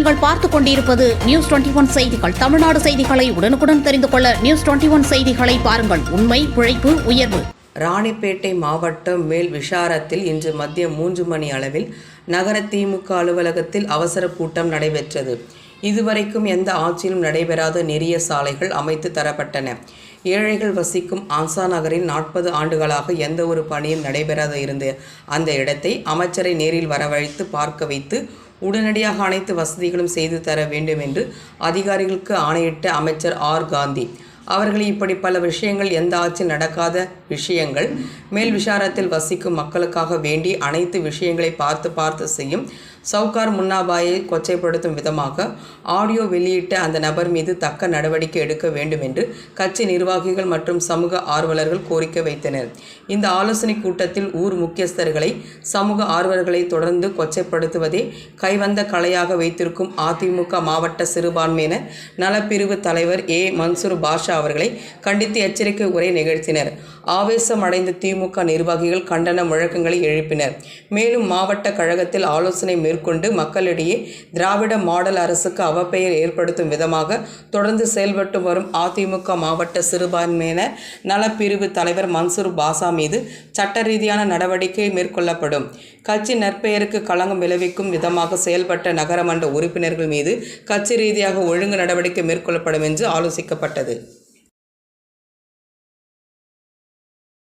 நீங்கள் பார்த்துக் கொண்டிருப்பது நியூஸ் 21 செய்திகள். தமிழ்நாடு செய்திகளை உடனுக்குடன் தெரிந்து கொள்ள நியூஸ் 21 செய்திகளை பாருங்கள். உண்மை, உழைப்பு, உயர்வு. ராணிப்பேட்டை மாவட்டம் மேல் விஷாரத்தில் இன்று மதியம் 3 மணி அளவில் நகர திமுக அலுவலகத்தில் அவசர கூட்டம் நடைபெற்றது. இதுவரைக்கும் எந்த ஆட்சியிலும் நடைபெறாத நெறிய சாலைகள் அமைத்து தரப்பட்டன. ஏழைகள் வசிக்கும் ஆன்சா நகரில் 40 ஆண்டுகளாக எந்த ஒரு பணியும் நடைபெறாத இருந்த அந்த இடத்தை அமைச்சரை நேரில் வரவழைத்து பார்க்க வைத்து உடனடியாக அனைத்து வசதிகளும் செய்து தர வேண்டும் என்று அதிகாரிகளுக்கு ஆணையிட்ட அமைச்சர் ஆர். காந்தி அவர்கள் இப்படி பல விஷயங்கள் எந்த ஆட்சியில் நடக்காத விஷயங்கள் மேல் விஷாரத்தில் வசிக்கும் மக்களுக்காக வேண்டி அனைத்து விஷயங்களை பார்த்து செய்யும் சவுகார் முன்னாபாயை கொச்சைப்படுத்தும் விதமாக ஆடியோ வெளியிட்ட அந்த நபர் மீது தக்க நடவடிக்கை எடுக்க வேண்டும் என்று கட்சி நிர்வாகிகள் மற்றும் சமூக ஆர்வலர்கள் கோரிக்கை வைத்தனர். இந்த ஆலோசனை கூட்டத்தில் ஊர் முக்கியஸ்தர்களை சமூக ஆர்வலர்களை தொடர்ந்து கொச்சைப்படுத்துவதே கைவந்த கலையாக வைத்திருக்கும் அதிமுக மாவட்ட சிறுபான்மையினர் நலப்பிரிவு தலைவர் ஏ. மன்சூர் பாஷா அவர்களை கண்டித்து எச்சரிக்கை உரை நிகழ்த்தினர். ஆவேசம் அடைந்த திமுக நிர்வாகிகள் கண்டன முழக்கங்களை எழுப்பினர். மேலும் மாவட்ட கழகத்தில் ஆலோசனை மேற்கொண்டு மக்களிடையே திராவிட மாடல் அரசுக்கு அவப்பெயர் ஏற்படுத்தும் விதமாக தொடர்ந்து செயல்பட்டு வரும் அதிமுக மாவட்ட சிறுபான்மையினர் நலப்பிரிவு தலைவர் மன்சூர் பாஷா மீது சட்ட ரீதியான நடவடிக்கை மேற்கொள்ளப்படும். கட்சி நற்பெயருக்கு களங்கம் விளைவிக்கும் விதமாக செயல்பட்ட நகரமன்ற உறுப்பினர்கள் மீது கட்சி ரீதியாக ஒழுங்கு நடவடிக்கை மேற்கொள்ளப்படும் என்று ஆலோசிக்கப்பட்டது.